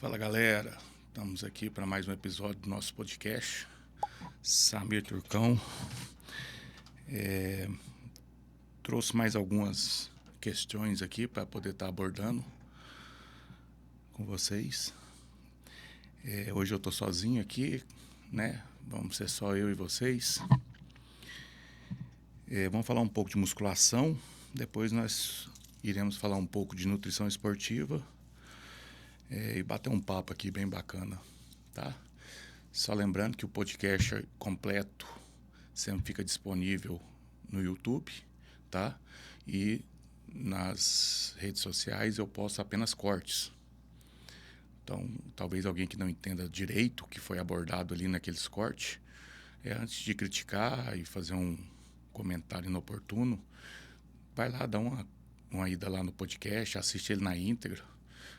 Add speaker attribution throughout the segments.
Speaker 1: Fala galera, estamos aqui para mais um episódio do nosso podcast. Samir Turcão trouxe mais algumas questões aqui para poder estar abordando com vocês. Hoje eu estou sozinho aqui, né? Vamos ser só eu e vocês. Vamos falar um pouco de musculação, depois nós iremos falar um pouco de nutrição esportiva. E bater um papo aqui bem bacana, tá? Só lembrando que o podcast completo sempre fica disponível no YouTube, tá? E nas redes sociais eu posto apenas cortes. Então, talvez alguém que não entenda direito o que foi abordado ali naqueles cortes, antes de criticar e fazer um comentário inoportuno, vai lá, dá uma ida lá no podcast, assiste ele na íntegra,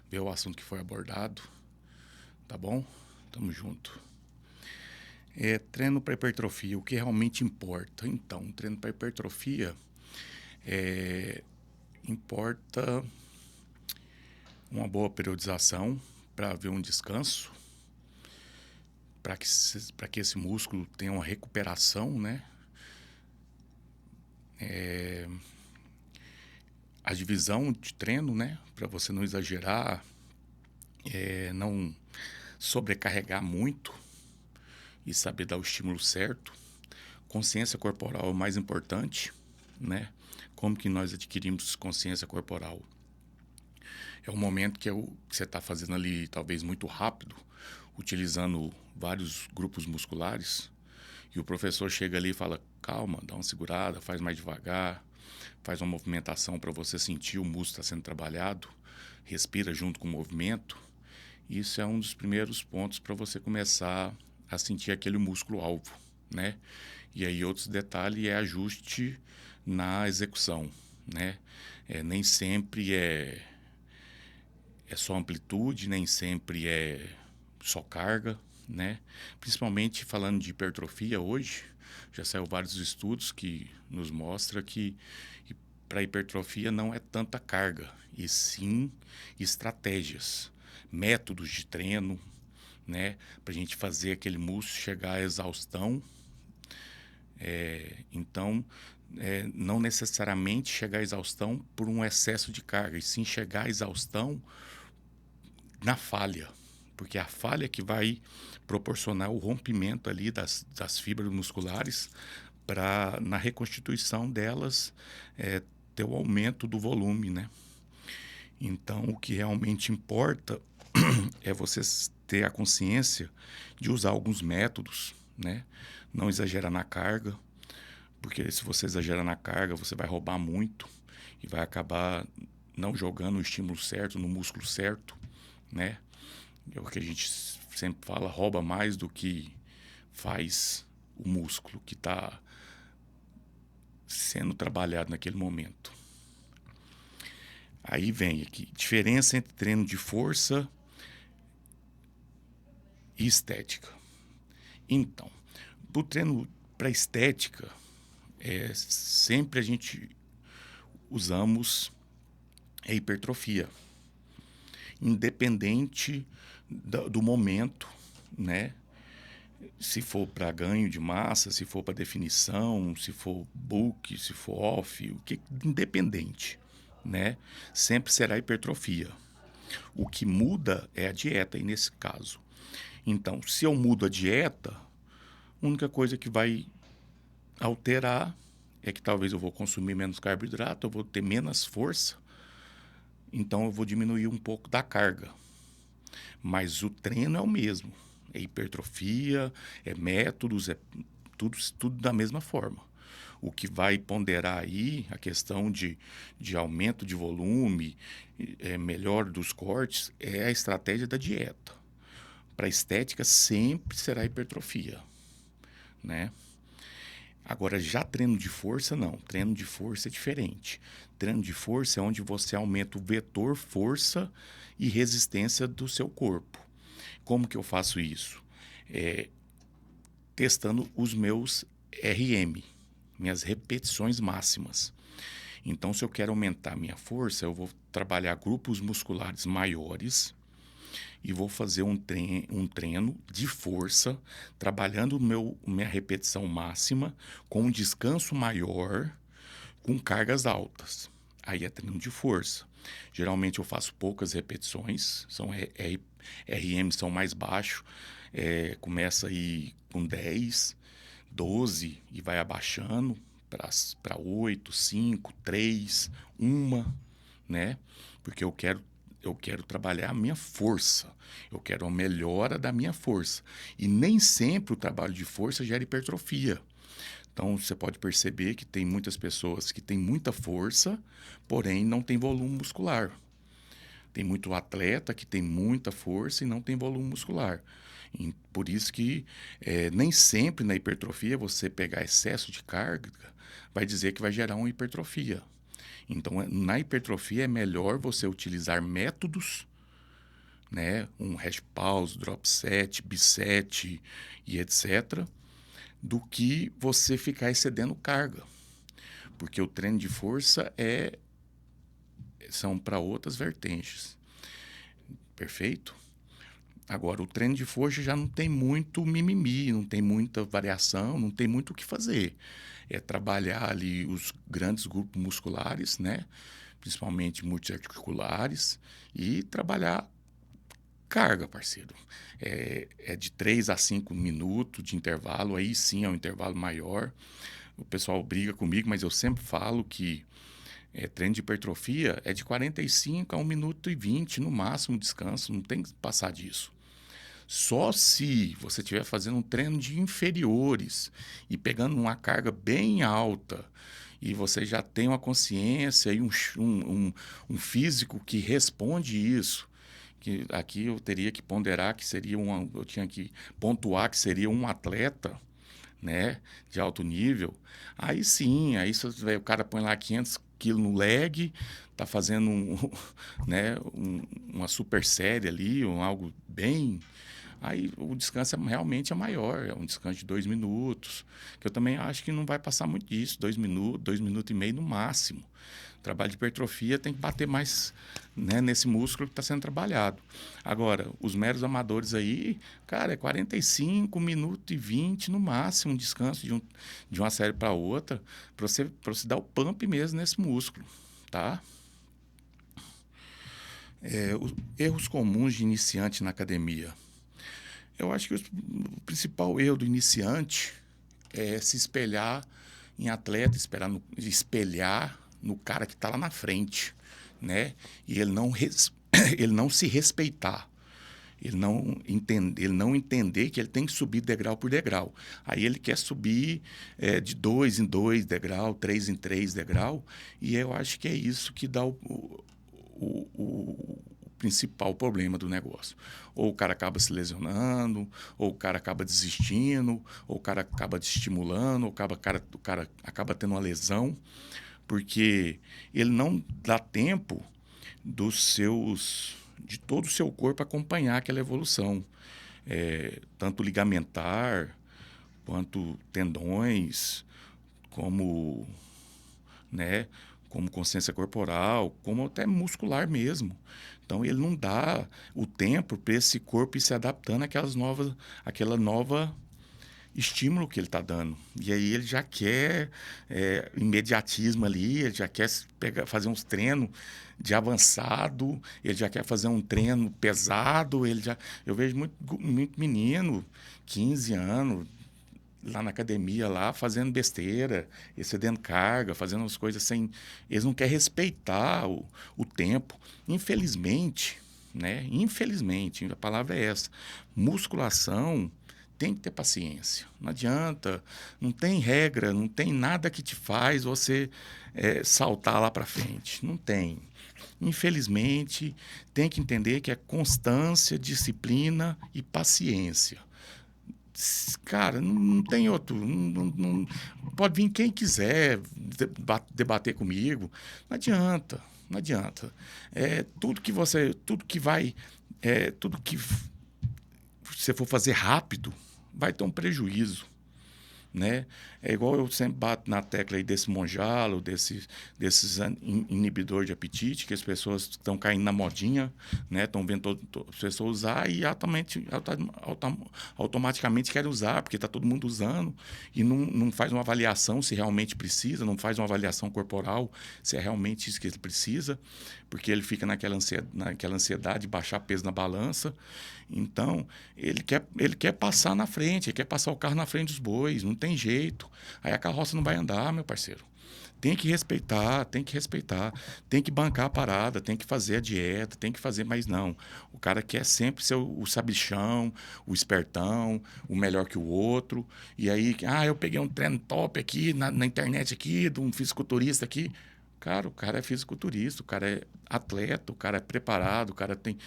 Speaker 1: ver o assunto que foi abordado, tá bom? Tamo junto. Treino para hipertrofia, o que realmente importa? Então, treino para hipertrofia importa uma boa periodização para haver um descanso, para que esse músculo tenha uma recuperação, né? A divisão de treino, né? Para você não exagerar, não sobrecarregar muito e saber dar o estímulo certo. Consciência corporal é o mais importante, né? Como que nós adquirimos consciência corporal? É um momento que você está fazendo ali talvez muito rápido, utilizando vários grupos musculares, e o professor chega ali e fala, calma, dá uma segurada, faz mais devagar, faz uma movimentação para você sentir o músculo está sendo trabalhado, respira junto com o movimento. Isso é um dos primeiros pontos para você começar a sentir aquele músculo-alvo, né? E aí outros detalhes é ajuste na execução, né? Nem sempre é só amplitude, nem sempre é só carga, né? Principalmente falando de hipertrofia hoje, já saiu vários estudos que nos mostram que para hipertrofia não é tanta carga, e sim estratégias, métodos de treino, né? Para a gente fazer aquele músculo chegar à exaustão. Então, não necessariamente chegar à exaustão por um excesso de carga, e sim chegar à exaustão na falha, porque é a falha que vai proporcionar o rompimento ali das fibras musculares para, na reconstituição delas, ter o aumento do volume, né? Então, o que realmente importa é você ter a consciência de usar alguns métodos, né? Não exagerar na carga, porque se você exagerar na carga, você vai roubar muito e vai acabar não jogando o estímulo certo no músculo certo, né? É o que a gente sempre fala, rouba mais do que faz o músculo que está sendo trabalhado naquele momento. Aí vem aqui, diferença entre treino de força e estética. Então, para o treino para estética, sempre a gente usamos a hipertrofia, independente do momento, né? Se for para ganho de massa, se for para definição, se for bulk, se for off, independente, né? Sempre será hipertrofia. O que muda é a dieta, e nesse caso. Então, se eu mudo a dieta, a única coisa que vai alterar é que talvez eu vou consumir menos carboidrato, eu vou ter menos força, então eu vou diminuir um pouco da carga. Mas o treino é o mesmo. É hipertrofia, é métodos, é tudo da mesma forma. O que vai ponderar aí a questão de aumento de volume, melhor dos cortes, é a estratégia da dieta. Para a estética sempre será hipertrofia, né? Agora, já treino de força, não. Treino de força é diferente. Treino de força é onde você aumenta o vetor força e resistência do seu corpo. Como que eu faço isso? Testando os meus RM, minhas repetições máximas. Então, se eu quero aumentar minha força, eu vou trabalhar grupos musculares maiores, e vou fazer um treino de força, trabalhando minha repetição máxima, com um descanso maior, com cargas altas. Aí é treino de força. Geralmente eu faço poucas repetições, RM são mais baixos, começa aí com 10, 12 e vai abaixando para 8, 5, 3, 1, né? Porque eu quero trabalhar a minha força, eu quero a melhora da minha força. E nem sempre o trabalho de força gera hipertrofia. Então, você pode perceber que tem muitas pessoas que têm muita força, porém não tem volume muscular. Tem muito atleta que tem muita força e não tem volume muscular. E por isso que nem sempre na hipertrofia você pegar excesso de carga vai dizer que vai gerar uma hipertrofia. Então, na hipertrofia é melhor você utilizar métodos, né, um hash pause, drop set, biset e etc., do que você ficar excedendo carga. Porque o treino de força são para outras vertentes. Perfeito? Agora, o treino de força já não tem muito mimimi, não tem muita variação, não tem muito o que fazer. É trabalhar ali os grandes grupos musculares, né? Principalmente multiarticulares, e trabalhar carga, parceiro. É de 3 a 5 minutos de intervalo, aí sim é um intervalo maior. O pessoal briga comigo, mas eu sempre falo que treino de hipertrofia é de 45 a 1 minuto e 20 no máximo descanso, não tem que passar disso. Só se você estiver fazendo um treino de inferiores e pegando uma carga bem alta e você já tem uma consciência e um físico que responde isso, que aqui eu teria que ponderar que seria eu tinha que pontuar que seria um atleta, né, de alto nível. Aí sim, aí o cara põe lá 500 quilos no leg, tá fazendo né, uma super série ali, algo bem. Aí o descanso realmente é maior, é um descanso de 2 minutos, que eu também acho que não vai passar muito disso, 2 minutos e meio no máximo. O trabalho de hipertrofia tem que bater mais, né, nesse músculo que está sendo trabalhado. Agora, os meros amadores aí, cara, é 45 minutos e 20 no máximo, um descanso de uma série para outra, para você dar o pump mesmo nesse músculo, tá? Os erros comuns de iniciante na academia. Eu acho que o principal erro do iniciante é se espelhar em atleta, espelhar no cara que está lá na frente, né? E ele não, ele não se respeitar. Ele não entender que ele tem que subir degrau por degrau. Aí ele quer subir de 2 em 2 degrau, 3 em 3 degrau, e eu acho que é isso que dá o principal problema do negócio. Ou o cara acaba se lesionando, ou o cara acaba desistindo, ou o cara acaba desestimulando, ou o cara acaba tendo uma lesão, porque ele não dá tempo de todo o seu corpo acompanhar aquela evolução, tanto ligamentar, quanto tendões, como, né, como consciência corporal, como até muscular mesmo. Então ele não dá o tempo para esse corpo ir se adaptando àquela nova estímulo que ele está dando. E aí ele já quer imediatismo ali, ele já quer fazer uns treinos de avançado, ele já quer fazer um treino pesado, eu vejo muito menino, 15 anos, lá na academia, lá fazendo besteira, excedendo carga, fazendo as coisas sem... Eles não querem respeitar o tempo. Infelizmente, né? Infelizmente, a palavra é essa. Musculação tem que ter paciência. Não adianta, não tem regra, não tem nada que te faz você saltar lá para frente. Não tem. Infelizmente, tem que entender que é constância, disciplina e paciência. Cara, não tem outro. Pode vir quem quiser debater comigo. Não adianta, não adianta. Tudo que você for fazer rápido, vai ter um prejuízo. né? É igual eu sempre bato na tecla aí desse monjalo, desses inibidor de apetite, que as pessoas estão caindo na modinha, né? Estão vendo as pessoas usar e automaticamente querem usar, porque está todo mundo usando e não faz uma avaliação se realmente precisa, não faz uma avaliação corporal se é realmente isso que ele precisa, porque ele fica naquela ansiedade de baixar peso na balança. Então, ele quer passar na frente, ele quer passar o carro na frente dos bois, não tem jeito. Aí a carroça não vai andar, meu parceiro. Tem que respeitar, tem que respeitar, tem que bancar a parada, tem que fazer a dieta, tem que fazer, mas não. O cara quer sempre ser o sabichão, o espertão, o melhor que o outro. E aí, eu peguei um treino top aqui na internet aqui, de um fisiculturista aqui. Cara, o cara é fisiculturista, o cara é atleta, o cara é preparado, o cara tem.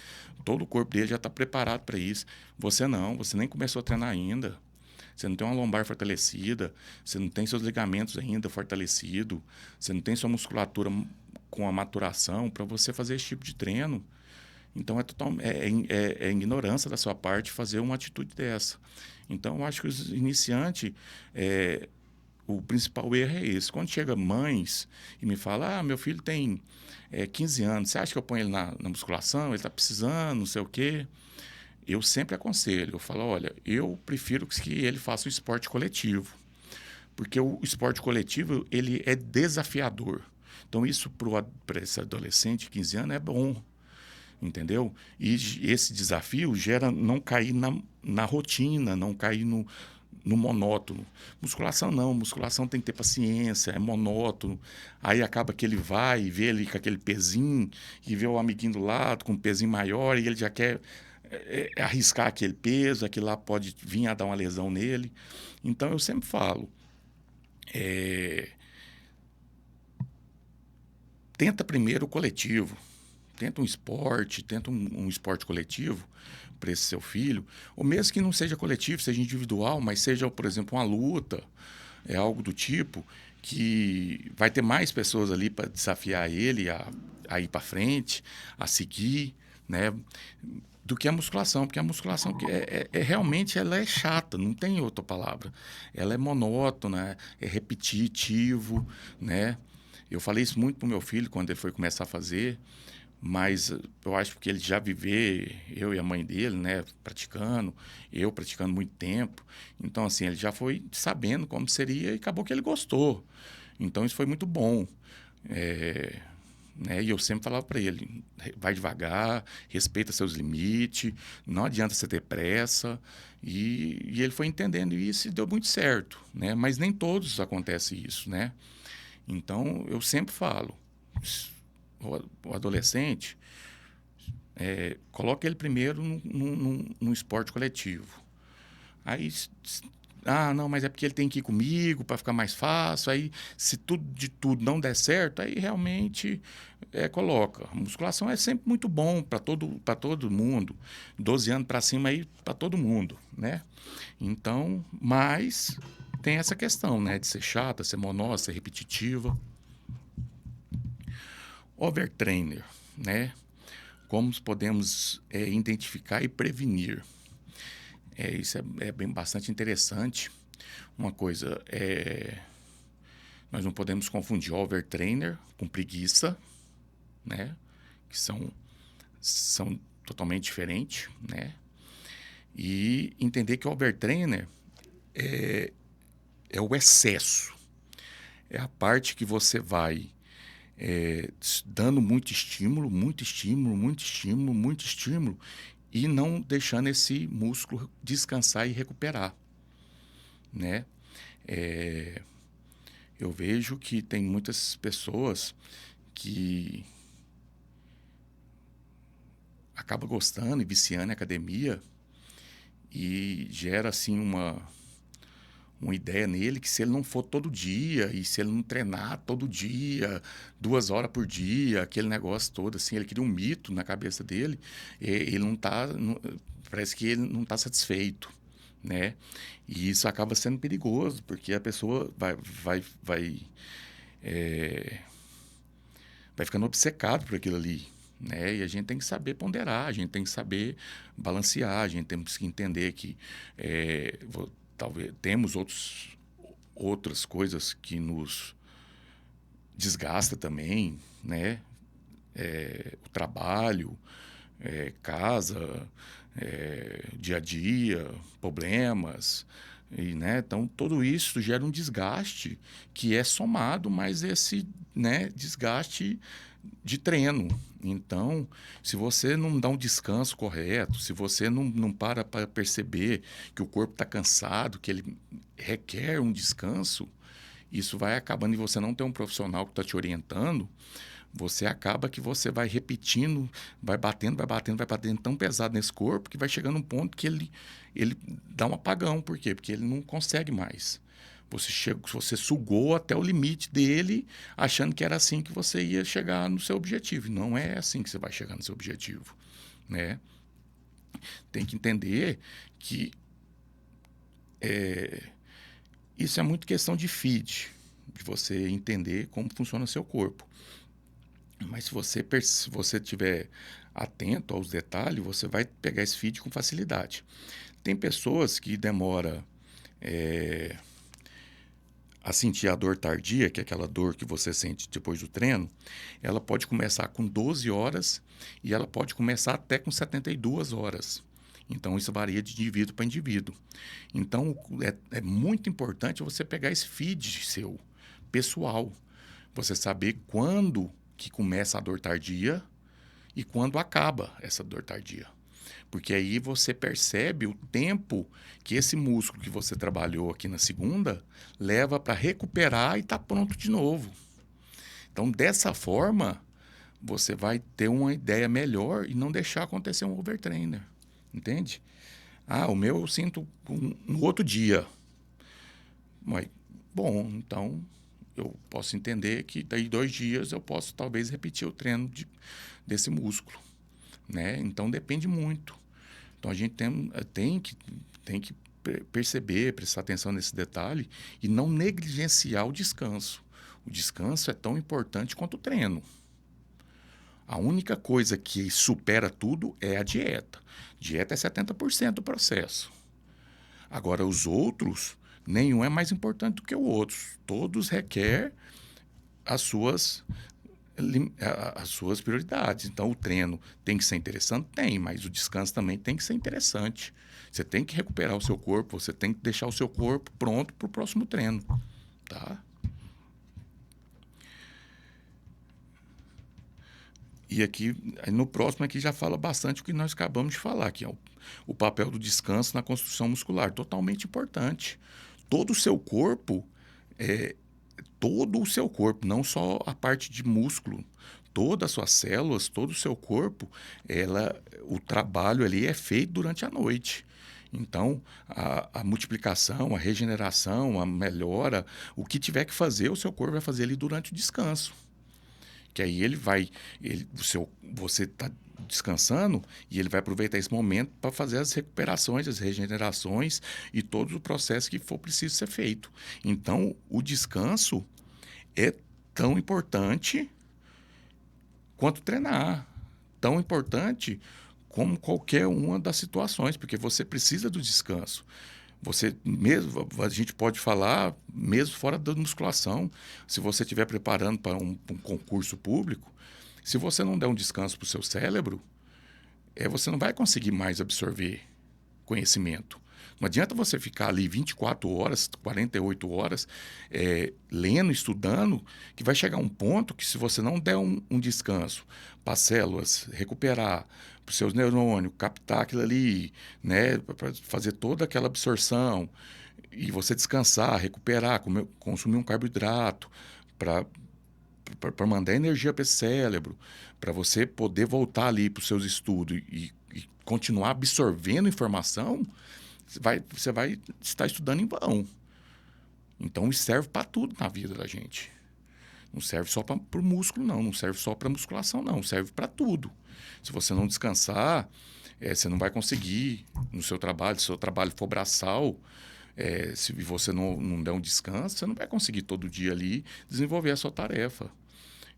Speaker 1: Todo o corpo dele já está preparado para isso. Você não, você nem começou a treinar ainda. Você não tem uma lombar fortalecida, você não tem seus ligamentos ainda fortalecidos, você não tem sua musculatura com a maturação para você fazer esse tipo de treino. Então é ignorância da sua parte fazer uma atitude dessa. Então eu acho que os iniciantes, o principal erro é esse. Quando chega mães e me fala, meu filho tem 15 anos, você acha que eu ponho ele na musculação? Ele está precisando, não sei o quê. Eu sempre aconselho, eu falo, olha, eu prefiro que ele faça o esporte coletivo, porque o esporte coletivo ele é desafiador. Então isso para esse adolescente de 15 anos é bom, entendeu? E esse desafio gera não cair na rotina, não cair no monótono. Musculação não, musculação tem que ter paciência, é monótono. Aí acaba que ele vai e vê ele com aquele pezinho e vê o amiguinho do lado com um pezinho maior e ele já quer arriscar aquele peso, aquilo lá pode vir a dar uma lesão nele. Então eu sempre falo, tenta primeiro o coletivo, tenta um esporte, tenta um esporte coletivo para esse seu filho, ou mesmo que não seja coletivo, seja individual, mas seja, por exemplo, uma luta, algo do tipo, que vai ter mais pessoas ali para desafiar ele a ir para frente, a seguir, né? Do que a musculação, porque a musculação realmente ela é chata, não tem outra palavra. Ela é monótona, é repetitivo, né? Eu falei isso muito pro meu filho quando ele foi começar a fazer, mas eu acho que ele já viver, eu e a mãe dele, né, praticando, eu praticando muito tempo. Então, assim, ele já foi sabendo como seria e acabou que ele gostou. Então, isso foi muito bom. Né? E eu sempre falava para ele, vai devagar, respeita seus limites, não adianta você ter pressa. E ele foi entendendo isso e deu muito certo, né? Mas nem todos acontece isso, né? Então, eu sempre falo, o adolescente, coloca ele primeiro num esporte coletivo. Aí, não, mas é porque ele tem que ir comigo para ficar mais fácil. Aí, se tudo de tudo não der certo, aí realmente coloca. A musculação é sempre muito bom para todo mundo. 12 anos para cima aí para todo mundo, né? Então, mas tem essa questão, né, de ser chata, ser monótona, ser repetitiva. Overtrainer, né? Como podemos identificar e prevenir? Isso é bem bastante interessante. Uma coisa nós não podemos confundir overtrainer com preguiça, né? Que são totalmente diferentes, né? E entender que o overtrainer é o excesso. É a parte que você vai dando muito estímulo, muito estímulo, muito estímulo, muito estímulo, e não deixando esse músculo descansar e recuperar, né? Eu vejo que tem muitas pessoas que acabam gostando e viciando em academia e gera assim uma ideia nele que se ele não for todo dia e se ele não treinar todo dia, 2 horas por dia, aquele negócio todo, assim, ele cria um mito na cabeça dele, ele não está, parece que ele não está satisfeito, né? E isso acaba sendo perigoso, porque a pessoa vai ficando obcecado por aquilo ali, né? E a gente tem que saber ponderar, a gente tem que saber balancear, a gente tem que entender que talvez temos outras coisas que nos desgasta também, né? O trabalho, casa, dia a dia, problemas, e, né? Então tudo isso gera um desgaste que é somado, mas esse, né, desgaste de treino. Então, se você não dá um descanso correto, se você não para perceber que o corpo está cansado, que ele requer um descanso, isso vai acabando e você não tem um profissional que está te orientando, você acaba que você vai repetindo, vai batendo tão pesado nesse corpo que vai chegando um ponto que ele dá um apagão. Por quê? Porque ele não consegue mais. Você sugou até o limite dele, achando que era assim que você ia chegar no seu objetivo. Não é assim que você vai chegar no seu objetivo, né? Tem que entender que isso é muito questão de feed, de você entender como funciona o seu corpo. Mas se você estiver atento aos detalhes, você vai pegar esse feed com facilidade. Tem pessoas que demoram a sentir a dor tardia, que é aquela dor que você sente depois do treino. Ela pode começar com 12 horas e ela pode começar até com 72 horas. Então, isso varia de indivíduo para indivíduo. Então, é muito importante você pegar esse feed seu, pessoal. Você saber quando que começa a dor tardia e quando acaba essa dor tardia. Porque aí você percebe o tempo que esse músculo que você trabalhou aqui na segunda leva para recuperar e estar pronto de novo. Então, dessa forma, você vai ter uma ideia melhor e não deixar acontecer um overtrainer. Entende? O meu eu sinto no outro dia. Mas, bom, então eu posso entender que daí 2 dias eu posso talvez repetir o treino desse músculo, né? Então depende muito. Então a gente tem que perceber, prestar atenção nesse detalhe e não negligenciar o descanso. O descanso é tão importante quanto o treino. A única coisa que supera tudo é a dieta. Dieta é 70% do processo. Agora, os outros, nenhum é mais importante do que o outro. Todos requerem as suas prioridades. Então, o treino tem que ser interessante? Tem, mas o descanso também tem que ser interessante. Você tem que recuperar o seu corpo, você tem que deixar o seu corpo pronto para o próximo treino, tá? E aqui, no próximo aqui já fala bastante o que nós acabamos de falar, que é o papel do descanso na construção muscular, totalmente importante. Todo o seu corpo, todo o seu corpo, não só a parte de músculo, todas as suas células, todo o seu corpo, o trabalho ali é feito durante a noite. Então, a multiplicação, a regeneração, a melhora, o que tiver que fazer, o seu corpo vai fazer ali durante o descanso. Que aí você está descansando e ele vai aproveitar esse momento para fazer as recuperações, as regenerações e todo o processo que for preciso ser feito. Então, o descanso é tão importante quanto treinar, tão importante como qualquer uma das situações, porque você precisa do descanso. Você mesmo, a gente pode falar mesmo fora da musculação, se você estiver preparando para um concurso público, se você não der um descanso para o seu cérebro, você não vai conseguir mais absorver conhecimento. Não adianta você ficar ali 24 horas, 48 horas, lendo, estudando, que vai chegar um ponto que se você não der um descanso para as células recuperar, para os seus neurônios captar aquilo ali, né, para fazer toda aquela absorção, e você descansar, recuperar, consumir um carboidrato para mandar energia para esse cérebro, para você poder voltar ali para os seus estudos e continuar absorvendo informação, você vai estar estudando em vão. Então, isso serve para tudo na vida da gente. Não serve só para o músculo, não serve só para musculação, não. Serve para tudo. Se você não descansar, você não vai conseguir no seu trabalho. Se o seu trabalho for braçal, se você não der um descanso, você não vai conseguir todo dia ali desenvolver a sua tarefa.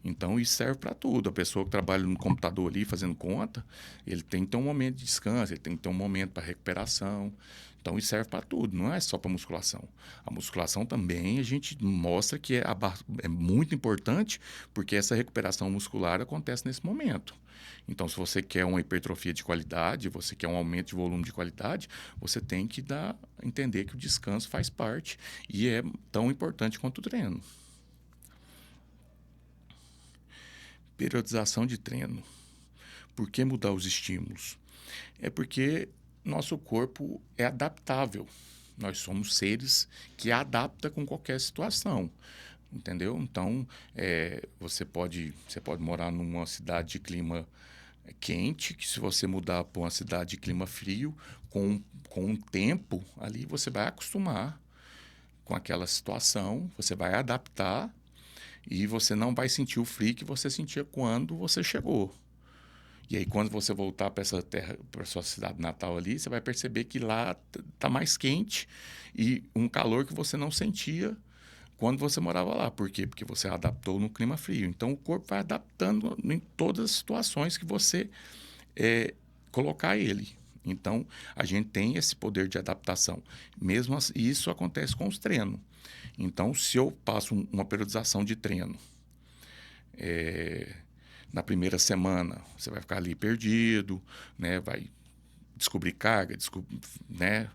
Speaker 1: Então, isso serve para tudo. A pessoa que trabalha no computador ali fazendo conta, ele tem que ter um momento de descanso, ele tem que ter um momento para recuperação. Então, isso serve para tudo, não é só para musculação. A musculação também a gente mostra que é muito importante, porque essa recuperação muscular acontece nesse momento. Então, se você quer uma hipertrofia de qualidade, você quer um aumento de volume de qualidade, você tem que entender que o descanso faz parte e é tão importante quanto o treino. Periodização de treino. Por que mudar os estímulos? É porque nosso corpo é adaptável. Nós somos seres que adaptam com qualquer situação, entendeu? Então, você pode morar numa cidade de clima quente, que se você mudar para uma cidade de clima frio, com um tempo ali, você vai acostumar com aquela situação, você vai adaptar e você não vai sentir o frio que você sentia quando você chegou. E aí, quando você voltar para essa terra, para sua cidade natal ali, você vai perceber que lá tá mais quente e um calor que você não sentia quando você morava lá. Por quê? Porque você adaptou no clima frio. Então, o corpo vai adaptando em todas as situações que você colocar ele. Então, a gente tem esse poder de adaptação. Mesmo assim, isso acontece com os treinos. Então, se eu passo uma periodização de treino, na primeira semana, você vai ficar ali perdido, né? Vai descobrir carga, né?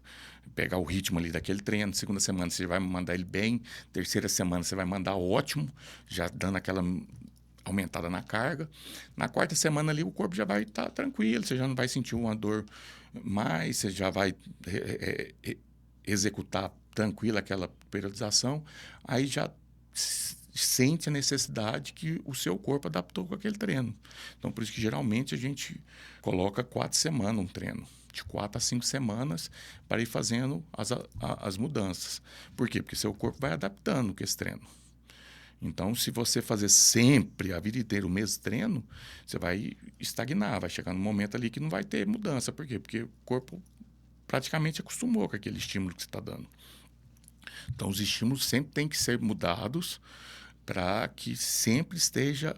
Speaker 1: Pegar o ritmo ali daquele treino. Segunda semana você vai mandar ele bem. Terceira semana você vai mandar ótimo, já dando aquela aumentada na carga. Na quarta semana ali o corpo já vai estar tranquilo, você já não vai sentir uma dor mais, você já vai executar tranquilo aquela periodização. Aí já sente a necessidade que o seu corpo adaptou com aquele treino. Então, por isso que geralmente a gente coloca 4 semanas um treino. De 4 a 5 semanas para ir fazendo as mudanças. Por quê? Porque seu corpo vai adaptando com esse treino. Então, se você fazer sempre, a vida inteira, o mesmo treino, você vai estagnar, vai chegar num momento ali que não vai ter mudança. Por quê? Porque o corpo praticamente acostumou com aquele estímulo que você está dando. Então, os estímulos sempre têm que ser mudados para que sempre esteja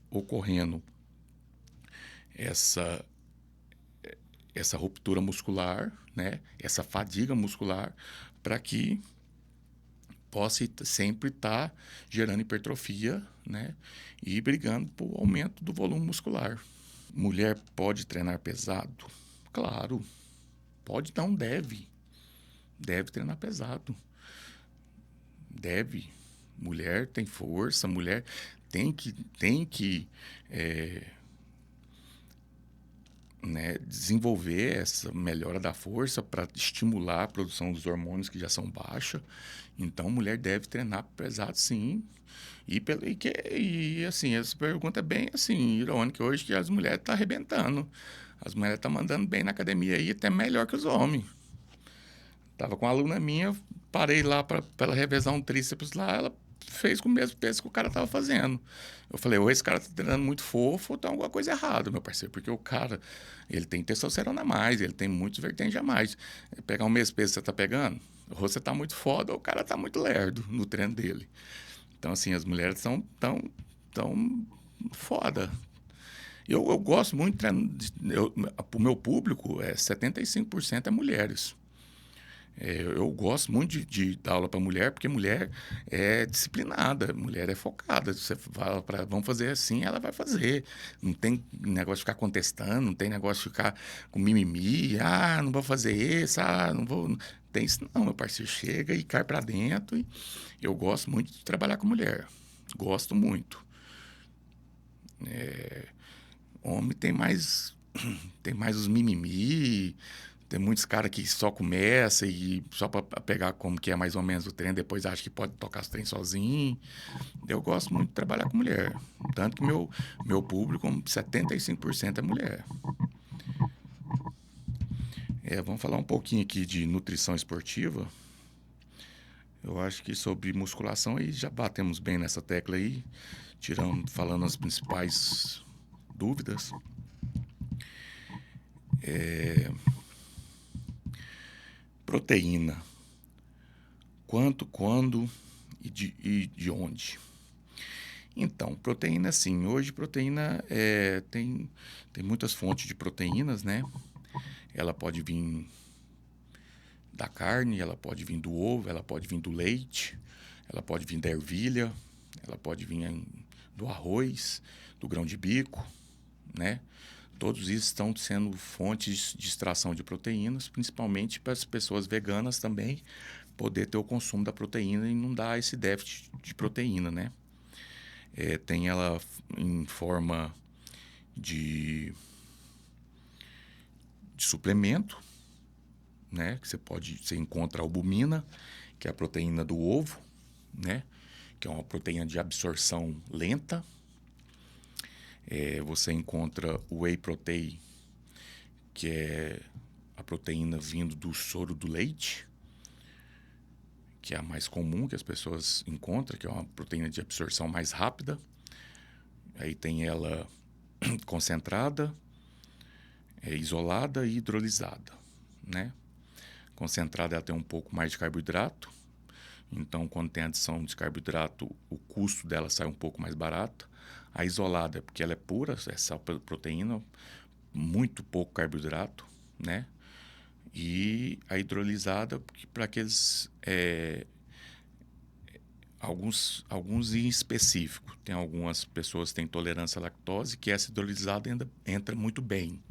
Speaker 1: ocorrendo essa ruptura muscular, né? Essa fadiga muscular, para que possa sempre estar gerando hipertrofia, né? E brigando por aumento do volume muscular. Mulher pode treinar pesado? Claro, pode, não deve. Deve treinar pesado. Deve. Mulher tem força, mulher tem que né, desenvolver essa melhora da força para estimular a produção dos hormônios que já são baixos. Então, mulher deve treinar pesado, sim. E assim, essa pergunta é bem assim, irônica hoje, que as mulheres estão arrebentando. As mulheres estão mandando bem na academia aí, até melhor que os homens. Tava com uma aluna minha, parei lá para ela revezar um tríceps lá, ela fez com o mesmo peso que o cara tava fazendo. Eu falei, ou esse cara tá treinando muito fofo, ou tem alguma coisa errada, meu parceiro, porque o cara, ele tem testosterona a mais, ele tem muitos vertentes a mais. Pegar o mesmo peso que você tá pegando, ou você tá muito foda, ou o cara tá muito lerdo no treino dele. Então, assim, as mulheres são tão foda. Eu gosto muito de treino, o meu público, 75% é mulheres. Eu gosto muito de dar aula para mulher, porque mulher é disciplinada, mulher é focada. Você fala para vamos fazer assim, ela vai fazer. Não tem negócio de ficar contestando, não tem negócio de ficar com mimimi. Ah, não vou fazer isso, não vou. Tem isso não, meu parceiro. Chega e cai para dentro. E eu gosto muito de trabalhar com mulher. Gosto muito. Homem tem mais os mimimi. Tem muitos caras que só começa e só para pegar como que é mais ou menos o treino, depois acha que pode tocar os treinos sozinho. Eu gosto muito de trabalhar com mulher. Tanto que meu público, 75% é mulher. Vamos falar um pouquinho aqui de nutrição esportiva. Eu acho que sobre musculação aí já batemos bem nessa tecla aí, falando as principais dúvidas. Proteína. Quanto, quando e de onde? Então, proteína sim. Hoje proteína tem muitas fontes de proteínas, né? Ela pode vir da carne, ela pode vir do ovo, ela pode vir do leite, ela pode vir da ervilha, ela pode vir do arroz, do grão de bico, né? Todos isso estão sendo fontes de extração de proteínas, principalmente para as pessoas veganas também poder ter o consumo da proteína e não dar esse déficit de proteína, né? Tem ela em forma de, de suplemento, né? Que você encontra a albumina, que é a proteína do ovo, né? Que é uma proteína de absorção lenta. Você encontra o whey protein, que é a proteína vindo do soro do leite, que é a mais comum que as pessoas encontram, que é uma proteína de absorção mais rápida. Aí tem ela concentrada, isolada e hidrolisada, né? Concentrada ela tem um pouco mais de carboidrato, então quando tem adição de carboidrato o custo dela sai um pouco mais barato. A isolada é porque ela é pura, é só proteína, muito pouco carboidrato, né? E a hidrolisada para aqueles alguns em específico. Tem algumas pessoas que têm intolerância à lactose que essa hidrolisada ainda entra muito bem.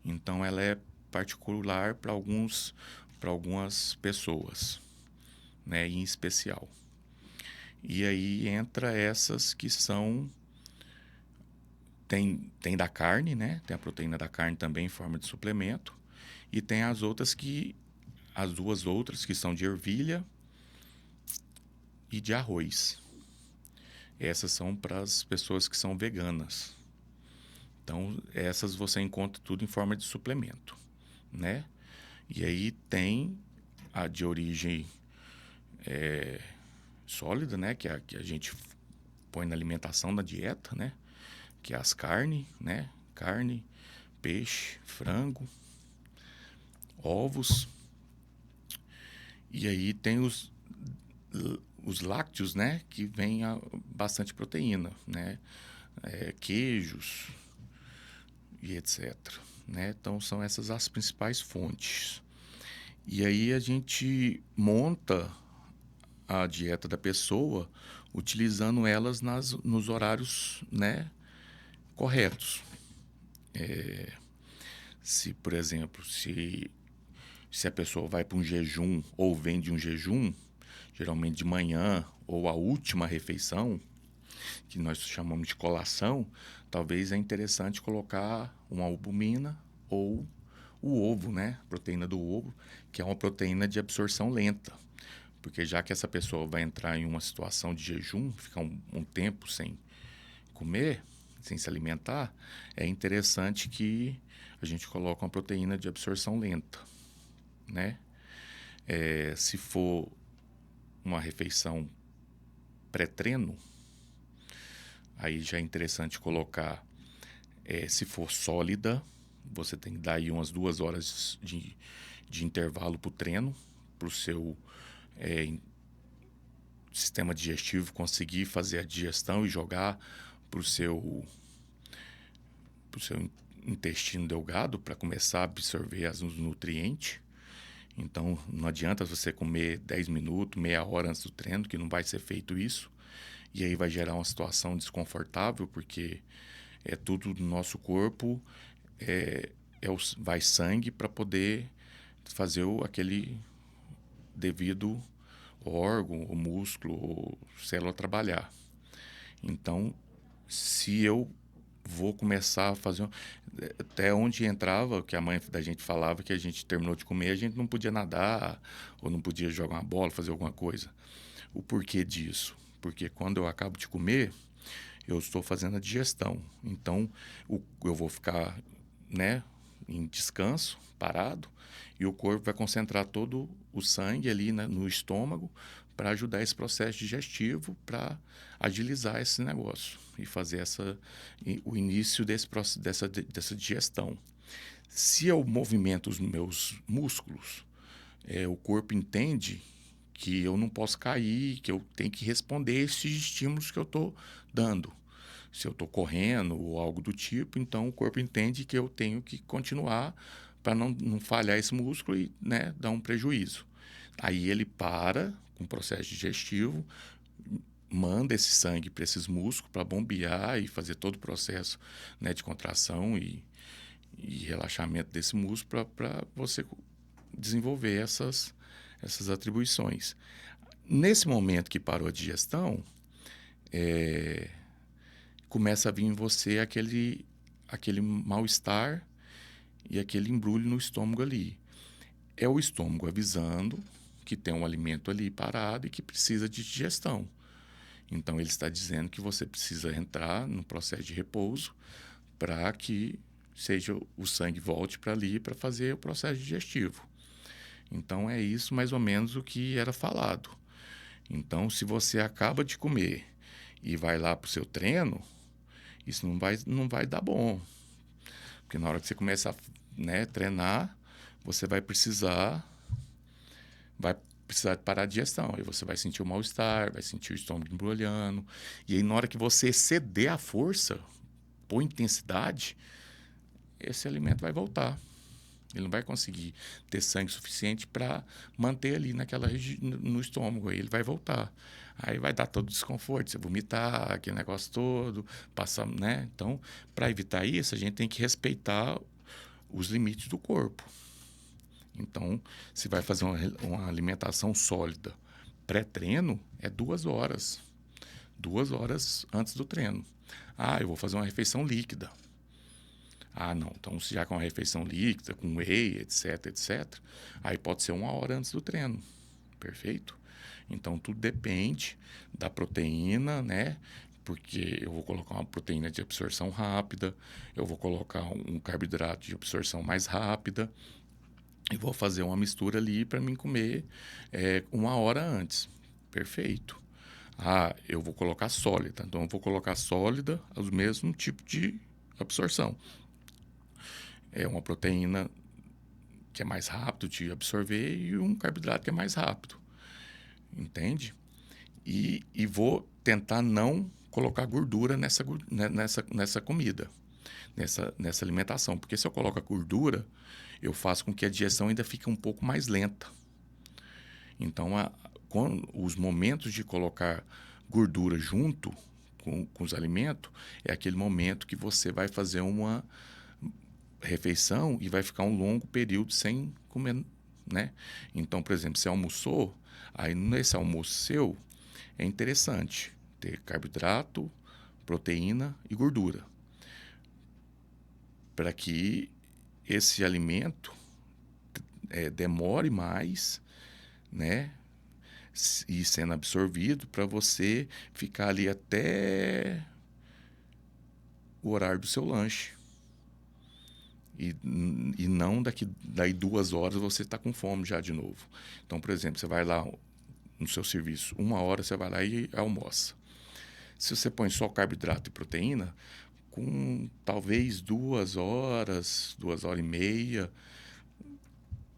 Speaker 1: Então ela é particular para algumas pessoas, né, em especial. E aí entra essas que são tem da carne, né? Tem a proteína da carne também em forma de suplemento e tem as duas outras que são de ervilha e de arroz. Essas são para as pessoas que são veganas. Então, essas você encontra tudo em forma de suplemento, né? E aí tem a de origem sólida, né? Que a gente põe na alimentação, na dieta, né? Que é as carnes, né? Carne, peixe, frango, ovos. E aí tem os lácteos, né? Que vem bastante proteína, né? Queijos e etc. Né? Então são essas as principais fontes. E aí a gente monta a dieta da pessoa utilizando elas nos horários, né, corretos. Se, por exemplo, se a pessoa vai para um jejum ou vem de um jejum, geralmente de manhã ou a última refeição, que nós chamamos de colação, talvez é interessante colocar uma albumina ou o ovo, né? Proteína do ovo, que é uma proteína de absorção lenta. Porque já que essa pessoa vai entrar em uma situação de jejum, ficar um tempo sem comer, sem se alimentar, é interessante que a gente coloque uma proteína de absorção lenta, né? Se for uma refeição pré-treino, aí já é interessante colocar, se for sólida, você tem que dar aí umas 2 horas de intervalo para o treino, para o seu sistema digestivo conseguir fazer a digestão e jogar para o seu intestino delgado para começar a absorver os nutrientes. Então, não adianta você comer 10 minutos, meia hora antes do treino, que não vai ser feito isso. E aí vai gerar uma situação desconfortável, porque é tudo no nosso corpo, vai sangue para poder fazer aquele devido órgão, ou músculo, ou célula trabalhar. Então, se eu vou começar a fazer... Até onde entrava, que a mãe da gente falava que a gente terminou de comer, a gente não podia nadar, ou não podia jogar uma bola, fazer alguma coisa. O porquê disso? Porque quando eu acabo de comer, eu estou fazendo a digestão. Então, eu vou ficar, né, em descanso, parado, e o corpo vai concentrar todo o sangue ali, né, no estômago para ajudar esse processo digestivo, para agilizar esse negócio e fazer o início dessa digestão. Se eu movimento os meus músculos, o corpo entende que eu não posso cair, que eu tenho que responder esses estímulos que eu estou dando. Se eu estou correndo ou algo do tipo, então o corpo entende que eu tenho que continuar para não falhar esse músculo e, né, dar um prejuízo. Aí ele para com o processo digestivo, manda esse sangue para esses músculos para bombear e fazer todo o processo, né, de contração e relaxamento desse músculo para você desenvolver essas atribuições. Nesse momento que parou a digestão, começa a vir em você aquele mal-estar e aquele embrulho no estômago ali. É o estômago avisando que tem um alimento ali parado e que precisa de digestão. Então, ele está dizendo que você precisa entrar no processo de repouso para que o sangue volte para ali para fazer o processo digestivo. Então, é isso mais ou menos o que era falado. Então, se você acaba de comer e vai lá para o seu treino, isso não vai dar bom. Porque na hora que você começa a, né, treinar, você vai precisar parar a digestão. Aí você vai sentir o mal-estar, vai sentir o estômago embrulhando. E aí, na hora que você exceder a força, por intensidade, esse alimento vai voltar. Ele não vai conseguir ter sangue suficiente para manter ali no estômago. Aí ele vai voltar. Aí vai dar todo o desconforto, você vomitar, aquele negócio todo, passar, né? Então, para evitar isso, a gente tem que respeitar os limites do corpo. Então, se vai fazer uma alimentação sólida pré-treino, é 2 horas. 2 horas antes do treino. Ah, eu vou fazer uma refeição líquida. Ah, não. Então, se já com uma refeição líquida, com whey, etc, etc, aí pode ser 1 hora antes do treino. Perfeito? Então, tudo depende da proteína, né? Porque eu vou colocar uma proteína de absorção rápida, eu vou colocar um carboidrato de absorção mais rápida e vou fazer uma mistura ali para mim comer 1 hora antes. Perfeito. Ah, eu vou colocar sólida. Então, eu vou colocar sólida, o mesmo tipo de absorção. É uma proteína que é mais rápido de absorver e um carboidrato que é mais rápido. Entende? E vou tentar não colocar gordura nessa comida, nessa alimentação. Porque se eu coloco a gordura, eu faço com que a digestão ainda fique um pouco mais lenta. Então, os momentos de colocar gordura junto com os alimentos é aquele momento que você vai fazer uma refeição e vai ficar um longo período sem comer, né? Então, por exemplo, você almoçou, aí nesse almoço seu é interessante ter carboidrato, proteína e gordura, para que esse alimento demore mais, né? E sendo absorvido para você ficar ali até o horário do seu lanche. E não daí 2 horas você está com fome já de novo. Então, por exemplo, você vai lá no seu serviço, 1 hora você vai lá e almoça. Se você põe só carboidrato e proteína, com talvez 2 horas, 2 horas e meia,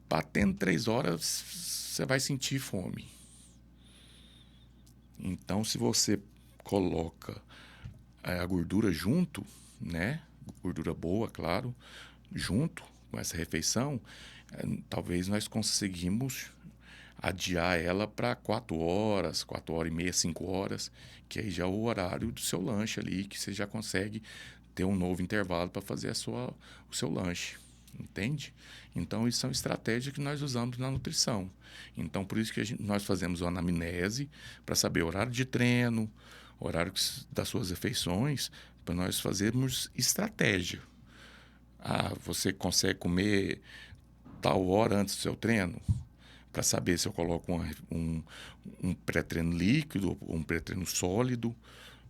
Speaker 1: batendo 3 horas, você vai sentir fome. Então, se você coloca a gordura junto, né? Gordura boa, claro, junto com essa refeição, talvez nós conseguimos adiar ela para 4 horas, 4 horas e meia, 5 horas, que aí já é o horário do seu lanche ali, que você já consegue ter um novo intervalo para fazer o seu lanche. Entende? Então, isso são estratégias que nós usamos na nutrição. Então, por isso que nós fazemos uma anamnese para saber o horário de treino, horário das suas refeições, para nós fazermos estratégia. Ah, você consegue comer tal hora antes do seu treino? Para saber se eu coloco um pré-treino líquido ou um pré-treino sólido,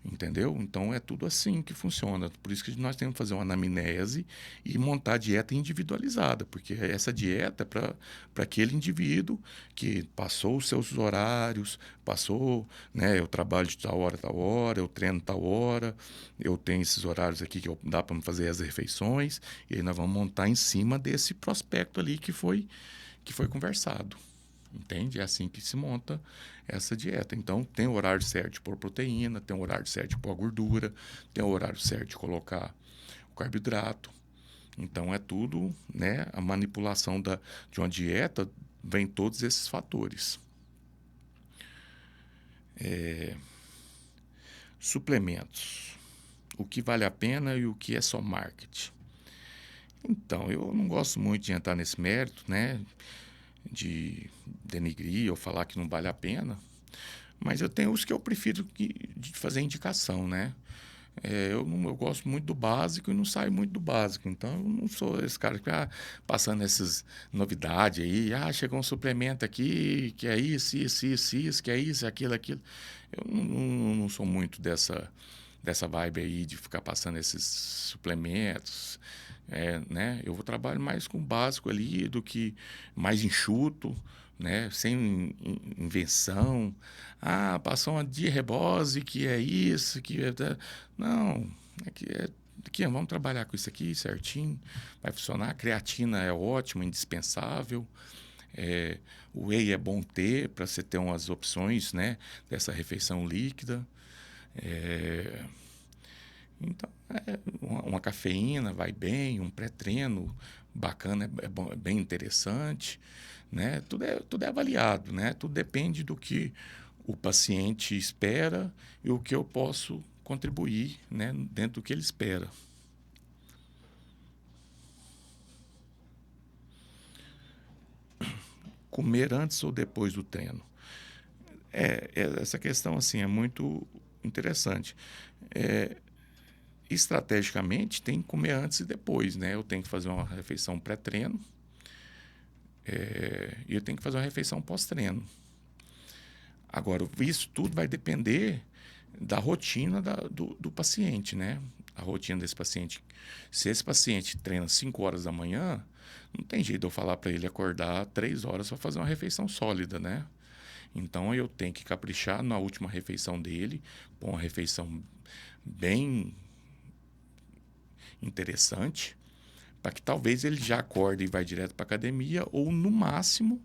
Speaker 1: entendeu? Então, é tudo assim que funciona. Por isso que nós temos que fazer uma anamnese e montar a dieta individualizada, porque essa dieta é para aquele indivíduo que passou os seus horários, passou, né, eu trabalho de tal hora, eu treino tal hora, eu tenho esses horários aqui que dá para fazer as refeições, e aí nós vamos montar em cima desse prospecto ali que foi conversado. entende? É assim que se monta essa dieta. Então, tem o horário certo de pôr proteína, tem o horário certo de pôr gordura, tem o horário certo de colocar o carboidrato. Então, é tudo, né? A manipulação de uma dieta vem todos esses fatores. Suplementos. O que vale a pena e o que é só marketing. Então, eu não gosto muito de entrar nesse mérito, né? De denigrir ou falar que não vale a pena. Mas eu tenho os que eu prefiro de fazer indicação, né? Eu gosto muito do básico e não saio muito do básico. Então, eu não sou esse cara que fica passando essas novidades aí. Chegou um suplemento aqui, que é isso, que é isso, aquilo, aquilo. Eu não sou muito dessa vibe aí de ficar passando esses suplementos. Né? Eu trabalho mais com o básico ali do que mais enxuto, né? Sem invenção. Passou uma diarrebose, que é isso, que é... Não, aqui, vamos trabalhar com isso aqui certinho, vai funcionar. A creatina é ótima, indispensável. O whey é bom ter para você ter umas opções, né, dessa refeição líquida. Então, uma cafeína vai bem, um pré-treino bacana, bom, é bem interessante, né? Tudo é avaliado, né? Tudo depende do que o paciente espera e o que eu posso contribuir, né, dentro do que ele espera. Comer antes ou depois do treino? Essa questão assim é muito interessante. Estrategicamente, tem que comer antes e depois, né? Eu tenho que fazer uma refeição pré-treino e eu tenho que fazer uma refeição pós-treino. Agora, isso tudo vai depender da rotina do paciente, né? A rotina desse paciente. Se esse paciente treina 5 horas da manhã, não tem jeito de eu falar para ele acordar 3 horas para fazer uma refeição sólida, né? Então, eu tenho que caprichar na última refeição dele, pôr uma refeição bem interessante, para que talvez ele já acorde e vai direto para a academia, ou no máximo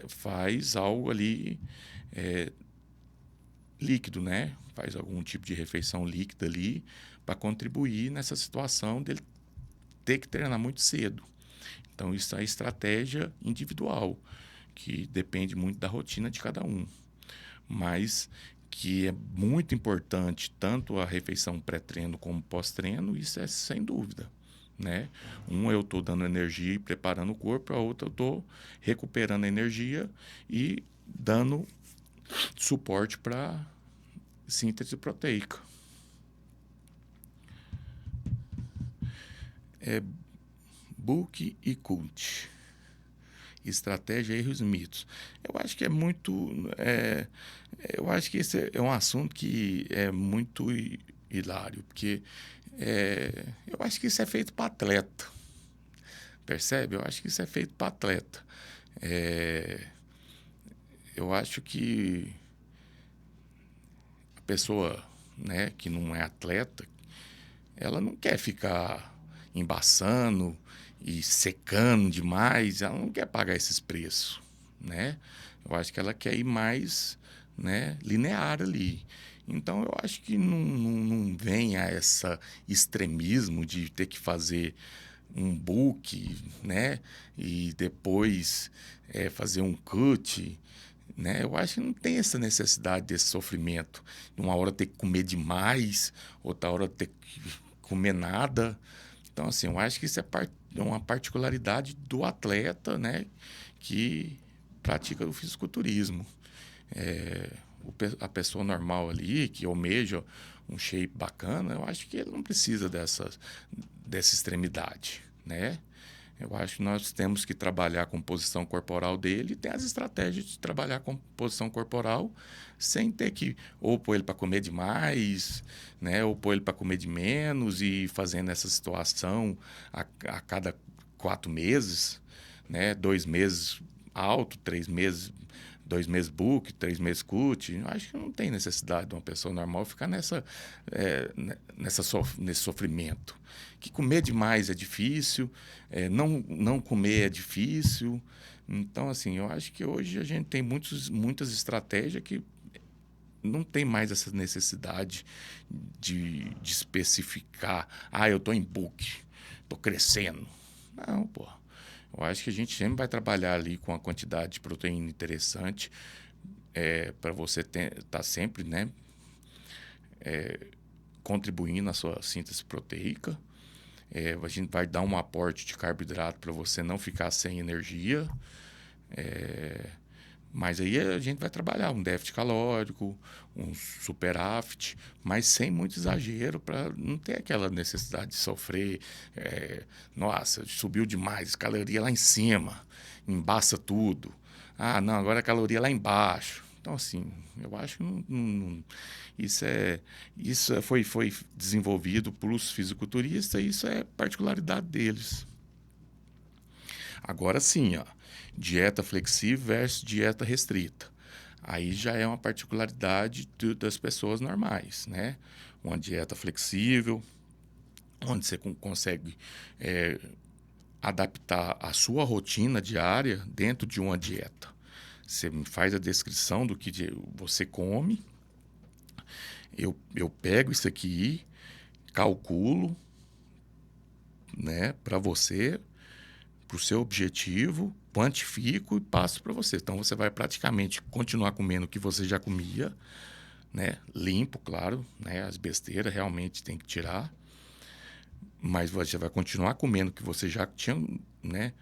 Speaker 1: faz algo ali líquido, né? Faz algum tipo de refeição líquida ali para contribuir nessa situação dele ter que treinar muito cedo. Então, isso é estratégia individual, que depende muito da rotina de cada um. Mas que é muito importante tanto a refeição pré-treino como pós-treino, isso é sem dúvida, né? Eu estou dando energia e preparando o corpo, a outra eu estou recuperando a energia e dando suporte para síntese proteica. Book e cult. Estratégia, erros e mitos. Eu acho que é muito... eu acho que esse é um assunto que é muito hilário, porque eu acho que isso é feito para atleta. Percebe? Eu acho que isso é feito para atleta. Eu acho que a pessoa, né, que não é atleta, ela não quer ficar embaçando e secando demais, ela não quer pagar esses preços, né? Eu acho que ela quer ir mais, né, linear ali. Então, eu acho que não vem a esse extremismo de ter que fazer um book, né, e depois fazer um cut, né? Eu acho que não tem essa necessidade desse sofrimento. Uma hora ter que comer demais, outra hora ter que comer nada. Então, assim, eu acho que isso é uma particularidade do atleta, né, que pratica o fisiculturismo. A pessoa normal ali, que almeja um shape bacana, eu acho que ele não precisa dessa extremidade, né? Eu acho que nós temos que trabalhar a composição corporal dele e tem as estratégias de trabalhar a composição corporal sem ter que ou pôr ele para comer demais, né, ou pôr ele para comer de menos e fazendo essa situação a cada 4 meses, né, 2 meses alto, 3 meses 2 meses book, 3 meses cut. Eu acho que não tem necessidade de uma pessoa normal ficar nesse sofrimento. Que comer demais é difícil, não comer é difícil. Então, assim, eu acho que hoje a gente tem muitas estratégias que não tem mais essa necessidade de especificar. Ah, eu estou em book, estou crescendo. Não, pô. Eu acho que a gente sempre vai trabalhar ali com a quantidade de proteína interessante para você estar sempre, né, contribuindo na sua síntese proteica. A gente vai dar um aporte de carboidrato para você não ficar sem energia. Mas aí a gente vai trabalhar um déficit calórico, um superávit, mas sem muito exagero, para não ter aquela necessidade de sofrer. Nossa, subiu demais, caloria lá em cima, embaça tudo. Ah, não, agora a caloria lá embaixo. Então, assim, eu acho que foi desenvolvido pelos fisiculturistas e isso é particularidade deles. Agora sim, ó, dieta flexível versus dieta restrita. Aí já é uma particularidade das pessoas normais, né? Uma dieta flexível, onde você consegue adaptar a sua rotina diária dentro de uma dieta. Você me faz a descrição do que você come, eu pego isso aqui, calculo, né, para você, para o seu objetivo, quantifico e passo para você. Então, você vai praticamente continuar comendo o que você já comia, né? Limpo, claro, né? As besteiras realmente tem que tirar. Mas você vai continuar comendo o que você já tinha, né,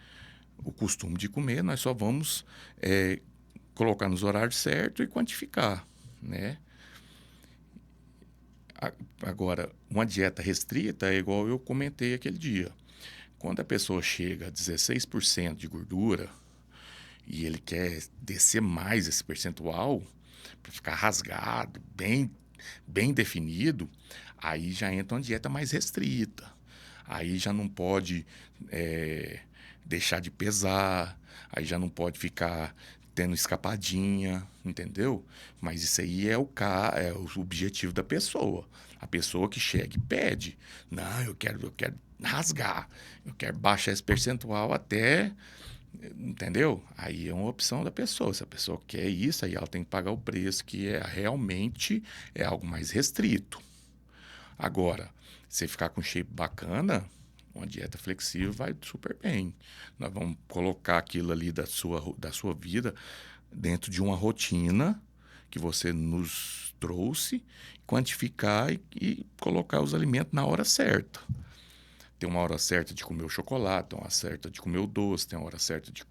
Speaker 1: o costume de comer. Nós só vamos colocar nos horários certos e quantificar, né? Agora, uma dieta restrita é igual eu comentei aquele dia. Quando a pessoa chega a 16% de gordura e ele quer descer mais esse percentual para ficar rasgado, bem definido, aí já entra uma dieta mais restrita. Aí já não pode deixar de pesar, aí já não pode ficar tendo escapadinha, entendeu? Mas isso aí é o objetivo da pessoa. A pessoa que chega e pede, não, eu quero rasgar, eu quero baixar esse percentual até, entendeu? Aí é uma opção da pessoa. Se a pessoa quer isso, aí ela tem que pagar o preço que realmente é algo mais restrito. Agora, você ficar com shape bacana, uma dieta flexível vai super bem. Nós vamos colocar aquilo ali da sua vida dentro de uma rotina que você nos trouxe, quantificar e colocar os alimentos na hora certa. Tem uma hora certa de comer o chocolate, tem uma hora certa de comer o doce, tem uma hora certa de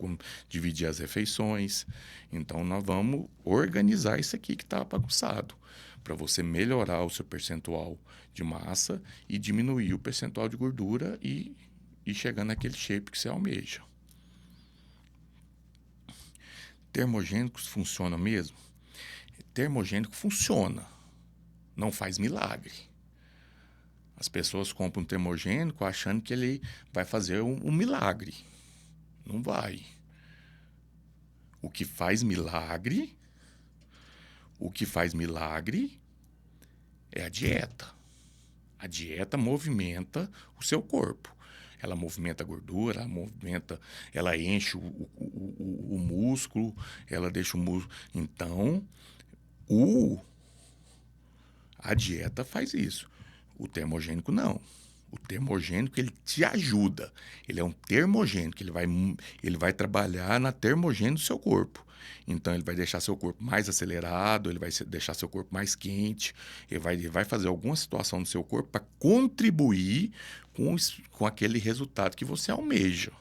Speaker 1: dividir as refeições. Então, nós vamos organizar isso aqui que está bagunçado, para você melhorar o seu percentual de massa e diminuir o percentual de gordura e chegar naquele shape que você almeja. Termogênicos funciona mesmo? Termogênico funciona, não faz milagre. As pessoas compram um termogênico achando que ele vai fazer um milagre. Não vai. O que faz milagre é a dieta. A dieta movimenta o seu corpo. Ela movimenta a gordura, ela enche o músculo, ela deixa o músculo. Então, a dieta faz isso. O termogênico não. O termogênico, ele te ajuda. Ele é um termogênico, ele vai trabalhar na termogênese do seu corpo. Então, ele vai deixar seu corpo mais acelerado, ele vai deixar seu corpo mais quente, ele vai fazer alguma situação no seu corpo para contribuir com aquele resultado que você almeja.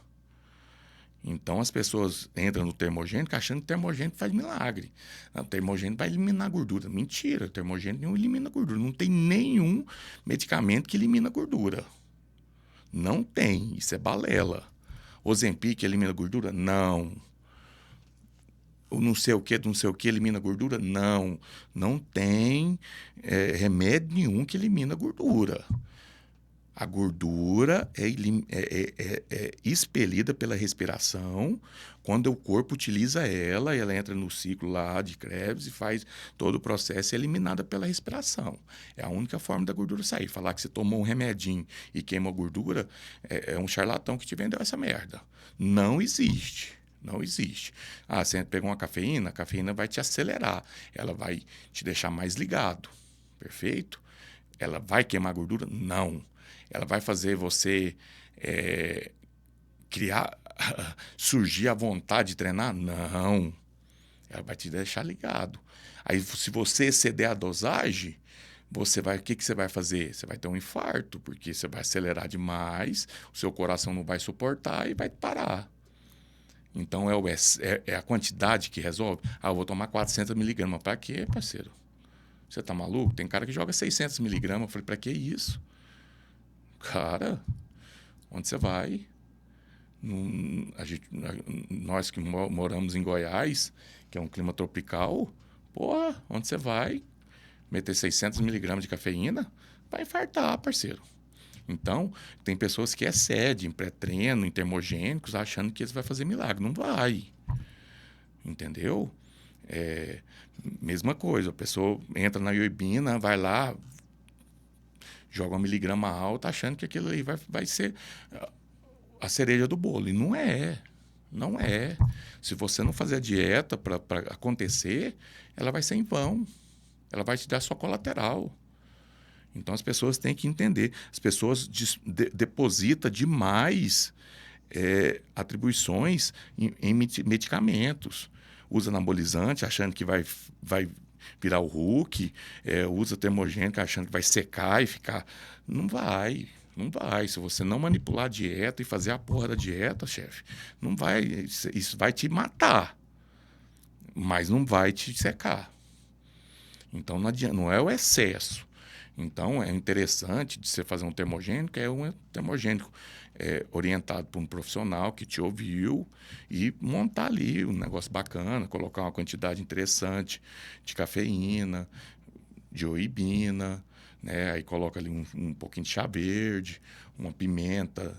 Speaker 1: Então, as pessoas entram no termogênico achando que o termogênico faz milagre. Não, o termogênico vai eliminar gordura. Mentira, o termogênico não elimina gordura. Não tem nenhum medicamento que elimina gordura. Não tem, isso é balela. Ozempic elimina gordura? Não. O não sei o que elimina gordura? Não. Não tem remédio nenhum que elimina gordura. A gordura é expelida pela respiração. Quando o corpo utiliza ela, ela entra no ciclo lá de Krebs e faz todo o processo, é eliminada pela respiração. É a única forma da gordura sair. Falar que você tomou um remedinho e queima a gordura é um charlatão que te vendeu essa merda. Não existe. Não existe. Ah, você pegou uma cafeína, a cafeína vai te acelerar. Ela vai te deixar mais ligado. Perfeito? Ela vai queimar gordura? Não. Ela vai fazer você criar, surgir a vontade de treinar? Não. Ela vai te deixar ligado. Aí, se você exceder a dosagem, o que você vai fazer? Você vai ter um infarto, porque você vai acelerar demais, o seu coração não vai suportar e vai parar. Então, é a quantidade que resolve. Ah, eu vou tomar 400 miligramas. Para quê, parceiro? Você tá maluco? Tem cara que joga 600 miligramas. Eu falei, para que isso? Cara, onde você vai? Nós que moramos em Goiás, que é um clima tropical, porra, onde você vai? Meter 600 miligramas de cafeína? Vai infartar, parceiro. Então, tem pessoas que excedem em pré-treino, em termogênicos, achando que isso vai fazer milagre. Não vai. Entendeu? Mesma coisa, a pessoa entra na ioibina, vai lá, joga 1 miligrama alta, achando que aquilo aí vai ser a cereja do bolo. E não é. Não é. Se você não fazer a dieta para acontecer, ela vai ser em vão. Ela vai te dar só colateral. Então as pessoas têm que entender. As pessoas depositam demais atribuições em medicamentos. Usa anabolizante achando que vai virar o Hulk. Usa termogênico achando que vai secar e ficar. Não vai. Não vai. Se você não manipular a dieta e fazer a porra da dieta, chefe, não vai. Isso vai te matar. Mas não vai te secar. Então não adianta, não é o excesso. Então é interessante de você fazer um termogênico, um termogênico orientado por um profissional que te ouviu e montar ali um negócio bacana, colocar uma quantidade interessante de cafeína, de oibina, né? Aí coloca ali um pouquinho de chá verde, uma pimenta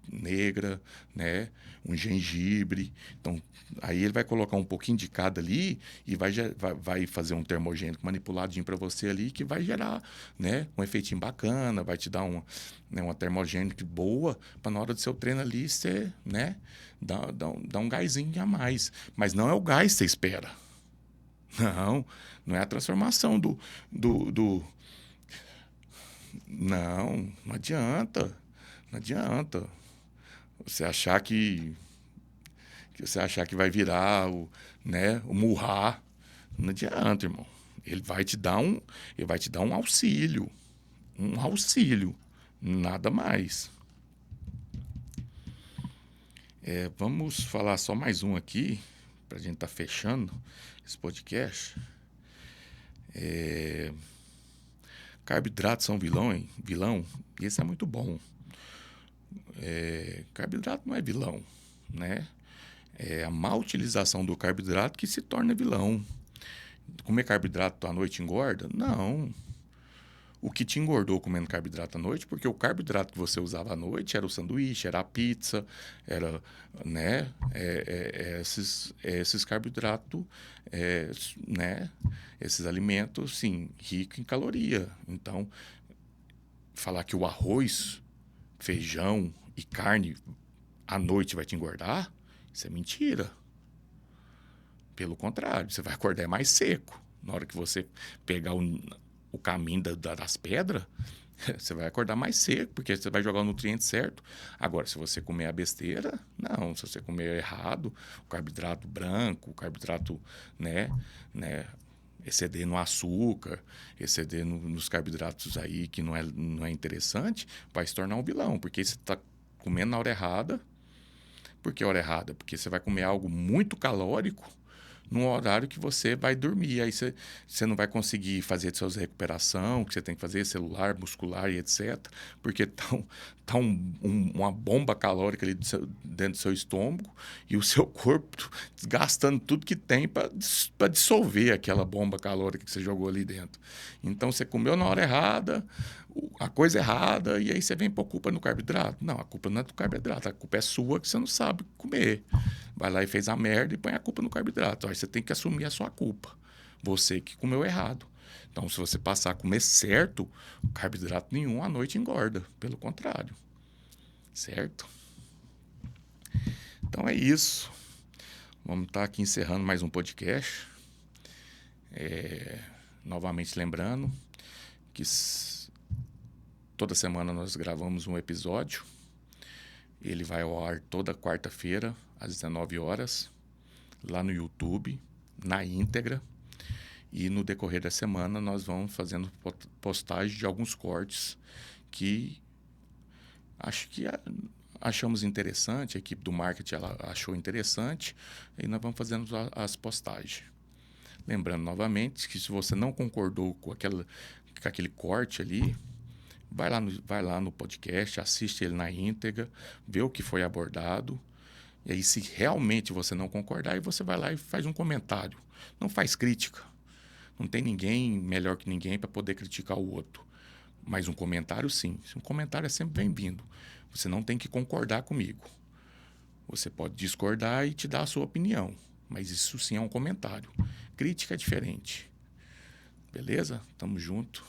Speaker 1: negra, né? Um gengibre. Então, aí ele vai colocar um pouquinho de cada ali e vai fazer um termogênico manipuladinho para você ali que vai gerar, né? Um efeitinho bacana, vai te dar uma termogênica boa para na hora do seu treino ali você, né? Dá um gásinho a mais. Mas não é o gás que você espera. Não é a transformação não adianta. Não adianta. Você achar que vai virar o murrar. Não adianta, irmão. Ele vai te dar um auxílio. Um auxílio. Nada mais. Vamos falar só mais um aqui, para a gente estar fechando esse podcast. Carboidratos são vilão. E esse é muito bom. Carboidrato não é vilão, né? É a má utilização do carboidrato que se torna vilão. Comer carboidrato à noite engorda? Não. O que te engordou comendo carboidrato à noite, porque o carboidrato que você usava à noite era o sanduíche, era a pizza, era, né? Esses carboidratos, né? Esses alimentos, sim, ricos em caloria. Então, falar que o arroz, feijão e carne à noite vai te engordar, isso é mentira. Pelo contrário, você vai acordar mais seco. Na hora que você pegar o caminho das pedras, você vai acordar mais seco, porque você vai jogar o nutriente certo. Agora, se você comer a besteira, não. Se você comer errado, o carboidrato branco, o carboidrato, né, exceder no açúcar, exceder nos carboidratos aí que não é interessante, vai se tornar um vilão, porque você está comendo na hora errada. Por que hora errada? Porque você vai comer algo muito calórico num horário que você vai dormir. Aí você não vai conseguir fazer suas recuperação, que você tem que fazer celular, muscular e etc. Porque tá uma bomba calórica ali dentro do seu estômago e o seu corpo gastando tudo que tem para dissolver aquela bomba calórica que você jogou ali dentro. Então você comeu na hora errada, a coisa errada, e aí você vem pôr culpa no carboidrato. Não, a culpa não é do carboidrato, a culpa é sua que você não sabe comer. Vai lá e fez a merda e põe a culpa no carboidrato. Aí você tem que assumir a sua culpa. Você que comeu errado. Então, se você passar a comer certo, carboidrato nenhum à noite engorda. Pelo contrário. Certo? Então é isso. Vamos estar aqui encerrando mais um podcast. Novamente lembrando que toda semana nós gravamos um episódio. Ele vai ao ar toda quarta-feira, às 19 horas, lá no YouTube, na íntegra. E no decorrer da semana nós vamos fazendo postagem de alguns cortes que achamos interessante, a equipe do marketing ela achou interessante, e nós vamos fazendo as postagens. Lembrando novamente que se você não concordou com aquele corte ali, vai lá no podcast, assiste ele na íntegra, vê o que foi abordado. E aí, se realmente você não concordar, aí você vai lá e faz um comentário. Não faz crítica. Não tem ninguém melhor que ninguém para poder criticar o outro. Mas um comentário, sim. Um comentário é sempre bem-vindo. Você não tem que concordar comigo. Você pode discordar e te dar a sua opinião. Mas isso sim é um comentário. Crítica é diferente. Beleza? Tamo junto.